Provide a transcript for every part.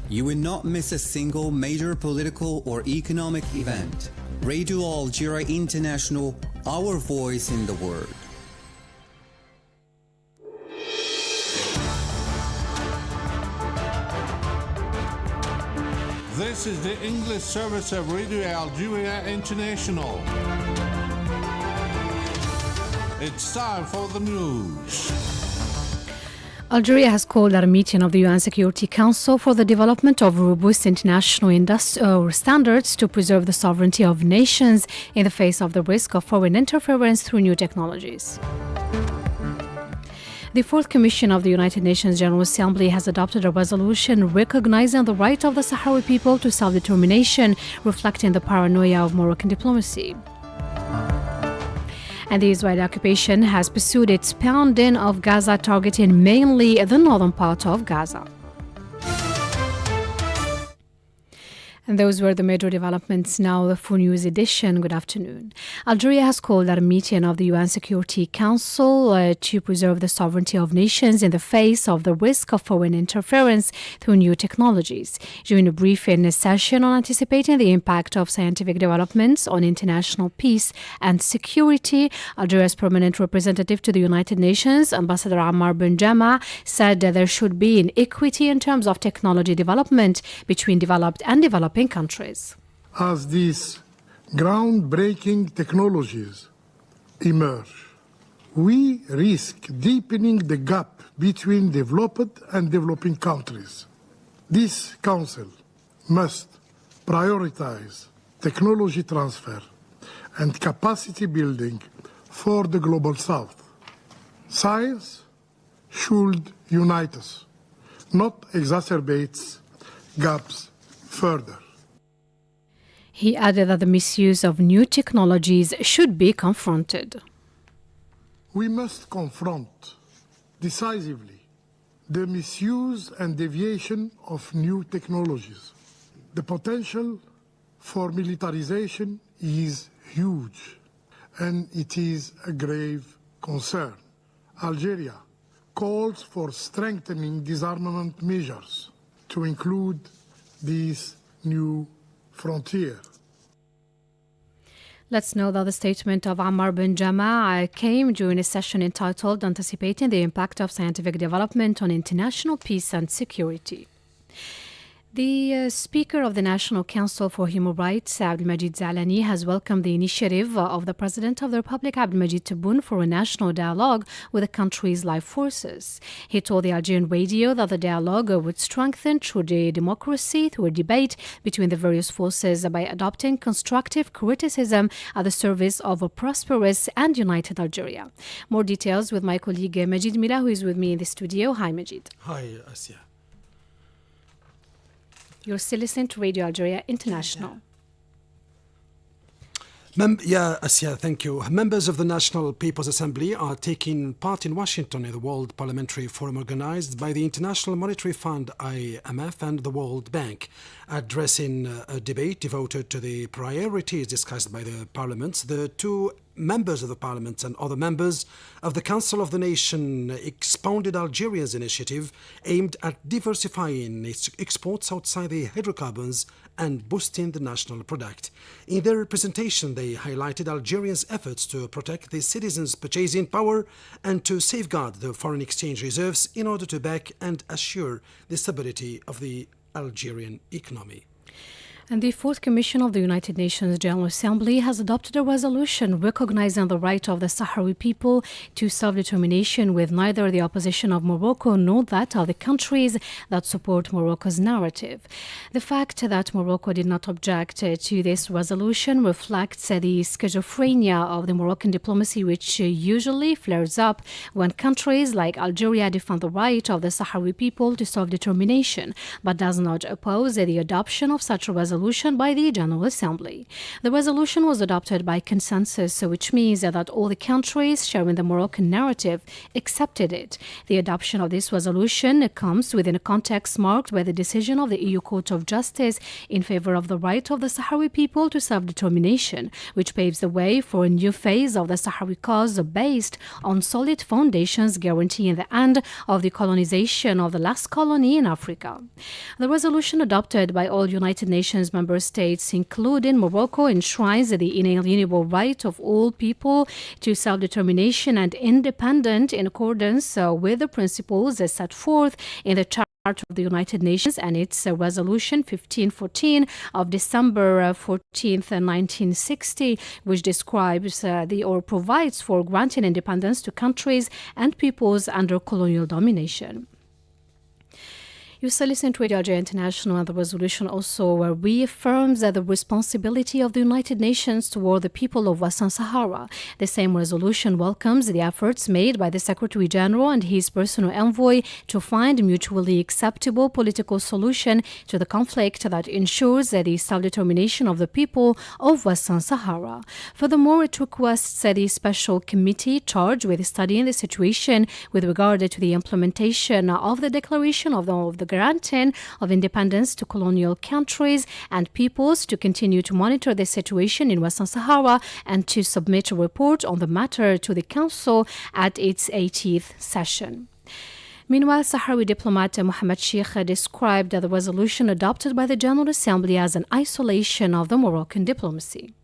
You will not miss a single major political or economic event. Radio Algeria International, our voice in the world. This is the English service of Radio Algeria International. It's time for the news. Algeria has called a meeting of the UN Security Council for the development of robust international standards to preserve the sovereignty of nations in the face of the risk of foreign interference through new technologies. The Fourth Commission of the United Nations General Assembly has adopted a resolution recognizing the right of the Sahrawi people to self-determination, reflecting the paranoia of Moroccan diplomacy. And the Israeli occupation has pursued its pounding of Gaza, targeting mainly the northern part of Gaza. And those were the major developments. Now the full news edition. Good afternoon. Algeria has called a meeting of the UN Security Council to preserve the sovereignty of nations in the face of the risk of foreign interference through new technologies. During a briefing session on anticipating the impact of scientific developments on international peace and security, Algeria's permanent representative to the United Nations, Ambassador Ammar Benjama, said that there should be an equity in terms of technology development between developed and developing countries. As these groundbreaking technologies emerge, we risk deepening the gap between developed and developing countries. This Council must prioritize technology transfer and capacity building for the Global South. Science should unite us, not exacerbate gaps further. He added that the misuse of new technologies should be confronted. We must confront decisively the misuse and deviation of new technologies. The potential for militarization is huge, and it is a grave concern. Algeria calls for strengthening disarmament measures to include these new frontier. Let's know that the statement of Ammar Benjama came during a session entitled Anticipating the Impact of Scientific Development on International Peace and Security. The Speaker of the National Council for Human Rights, Abdelmajid Zalani, has welcomed the initiative of the President of the Republic, Abdelmajid Tebboune, for a national dialogue with the country's life forces. He told the Algerian radio that the dialogue would strengthen through the democracy, through a debate between the various forces by adopting constructive criticism at the service of a prosperous and united Algeria. More details with my colleague Majid Mila, who is with me in the studio. Hi, Majid. Hi, Asia. You're still listening to Radio Algeria International. Asia, thank you. Members of the National People's Assembly are taking part in Washington in the World Parliamentary Forum organized by the International Monetary Fund, IMF, and the World Bank. Addressing a debate devoted to the priorities discussed by the parliaments, the two members of the parliament and other members of the Council of the Nation expounded Algeria's initiative aimed at diversifying its exports outside the hydrocarbons and boosting the national product. In their presentation, they highlighted Algeria's efforts to protect the citizens' purchasing power and to safeguard the foreign exchange reserves in order to back and assure the stability of the Algerian economy. And the Fourth Commission of the United Nations General Assembly has adopted a resolution recognizing the right of the Sahrawi people to self-determination, with neither the opposition of Morocco nor that of the countries that support Morocco's narrative. The fact that Morocco did not object to this resolution reflects the schizophrenia of the Moroccan diplomacy, which usually flares up when countries like Algeria defend the right of the Sahrawi people to self-determination, but does not oppose the adoption of such a resolution resolution by the General Assembly. The resolution was adopted by consensus, which means that all the countries sharing the Moroccan narrative accepted it. The adoption of this resolution comes within a context marked by the decision of the EU Court of Justice in favor of the right of the Sahrawi people to self-determination, which paves the way for a new phase of the Sahrawi cause based on solid foundations guaranteeing the end of the colonization of the last colony in Africa. The resolution adopted by all United Nations member states, including Morocco, enshrines the inalienable right of all people to self-determination and independence in accordance with the principles set forth in the Charter of the United Nations and its Resolution 1514 of December 14th, 1960, which describes or provides for granting independence to countries and peoples under colonial domination. You still listen to Radio Algeria International, and the resolution also reaffirms the responsibility of the United Nations toward the people of Western Sahara. The same resolution welcomes the efforts made by the Secretary General and his personal envoy to find a mutually acceptable political solution to the conflict that ensures the self-determination of the people of Western Sahara. Furthermore, it requests the special committee charged with studying the situation with regard to the implementation of the declaration of the granting of independence to colonial countries and peoples to continue to monitor the situation in Western Sahara and to submit a report on the matter to the Council at its 80th session. Meanwhile, Sahrawi diplomat Mohamed Sheikh described the resolution adopted by the General Assembly as an isolation of the Moroccan diplomacy.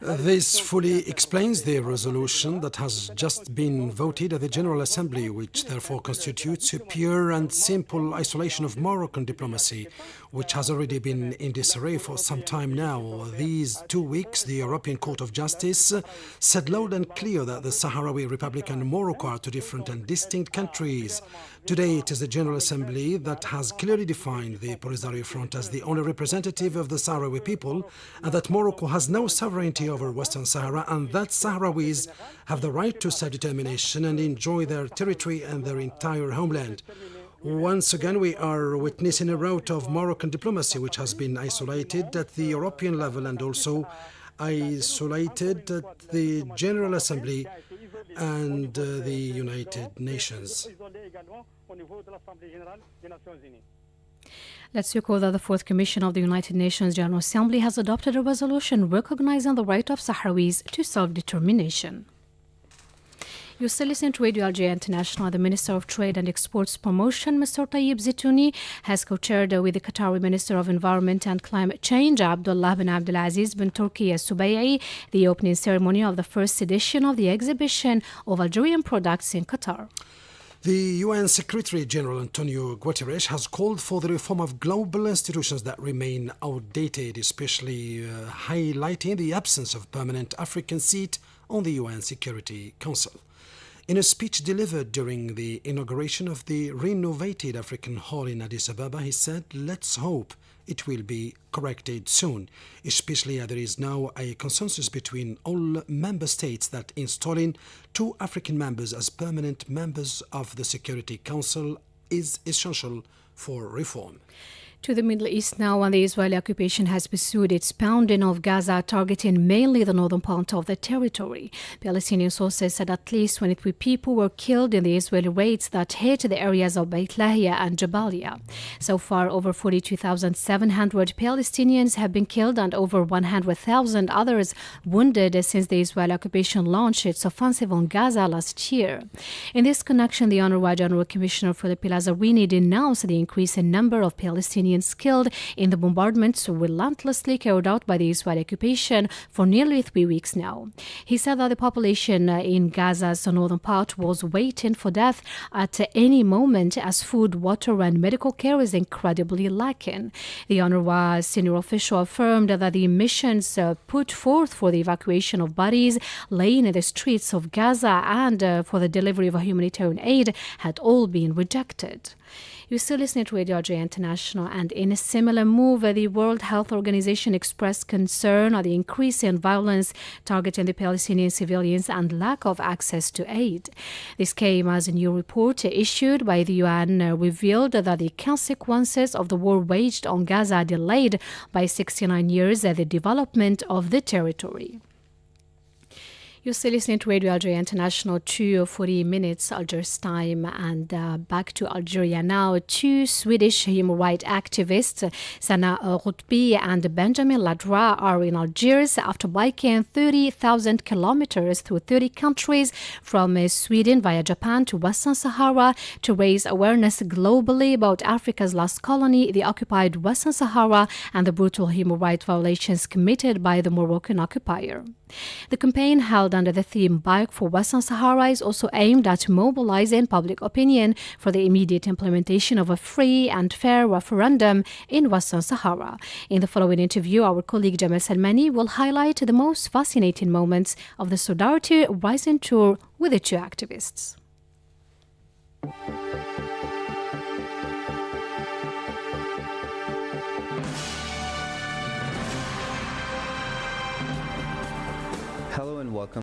This fully explains the resolution that has just been voted at the General Assembly, which therefore constitutes a pure and simple isolation of Moroccan diplomacy, which has already been in disarray for some time now. These 2 weeks, the European Court of Justice said loud and clear that the Sahrawi Republic and Morocco are two different and distinct countries. Today, it is the General Assembly that has clearly defined the Polisario Front as the only representative of the Sahrawi people, and that Morocco has no sovereignty over Western Sahara, and that Sahrawis have the right to self-determination and enjoy their territory and their entire homeland. Once again, we are witnessing a rout of Moroccan diplomacy, which has been isolated at the European level and also isolated at the General Assembly and the United Nations. Let's recall that the Fourth Commission of the United Nations General Assembly has adopted a resolution recognizing the right of Sahrawis to self-determination. You still listen to Radio Algeria International. The Minister of Trade and Exports Promotion, Mr. Tayyip Zitouni, has co-chaired with the Qatari Minister of Environment and Climate Change, Abdullah bin Abdulaziz bin Turki Subai'i, the opening ceremony of the first edition of the exhibition of Algerian products in Qatar. The UN Secretary General Antonio Guterres has called for the reform of global institutions that remain outdated, especially highlighting the absence of permanent African seat on the UN Security Council. In a speech delivered during the inauguration of the renovated African Hall in Addis Ababa, he said, "Let's hope it will be corrected soon, especially as there is now a consensus between all member states that installing 2 African members as permanent members of the Security Council is essential for reform." To the Middle East now, and the Israeli occupation has pursued its pounding of Gaza, targeting mainly the northern part of the territory. Palestinian sources said at least 23 people were killed in the Israeli raids that hit the areas of Beit Lahia and Jabalia. So far, over 42,700 Palestinians have been killed and over 100,000 others wounded since the Israeli occupation launched its offensive on Gaza last year. In this connection, the UNRWA General Commissioner Filippo Lazzarini denounced the increase in number of Palestinians killed in the bombardments relentlessly carried out by the Israeli occupation for nearly 3 weeks now. He said that the population in Gaza's northern part was waiting for death at any moment as food, water and medical care is incredibly lacking. The UNRWA senior official affirmed that the missions put forth for the evacuation of bodies laying in the streets of Gaza and for the delivery of humanitarian aid had all been rejected. You're still listening to Radio Algeria International, And in a similar move, the World Health Organization expressed concern at the increase in violence targeting the Palestinian civilians and lack of access to aid. This came as a new report issued by the UN revealed that the consequences of the war waged on Gaza delayed by 69 years the development of the territory. You're still listening to Radio Algeria International, 2:40 minutes Algiers time, and back to Algeria now. Two Swedish human rights activists, Sana Rotby and Benjamin Ladra, are in Algiers after biking 30,000 kilometers through 30 countries from Sweden via Japan to Western Sahara to raise awareness globally about Africa's last colony, the occupied Western Sahara, and the brutal human rights violations committed by the Moroccan occupier. The campaign, held under the theme Bike for Western Sahara, is also aimed at mobilizing public opinion for the immediate implementation of a free and fair referendum in Western Sahara. In the following interview, our colleague Jamal Salmani will highlight the most fascinating moments of the Solidarity Rising Tour with the two activists. Hello and welcome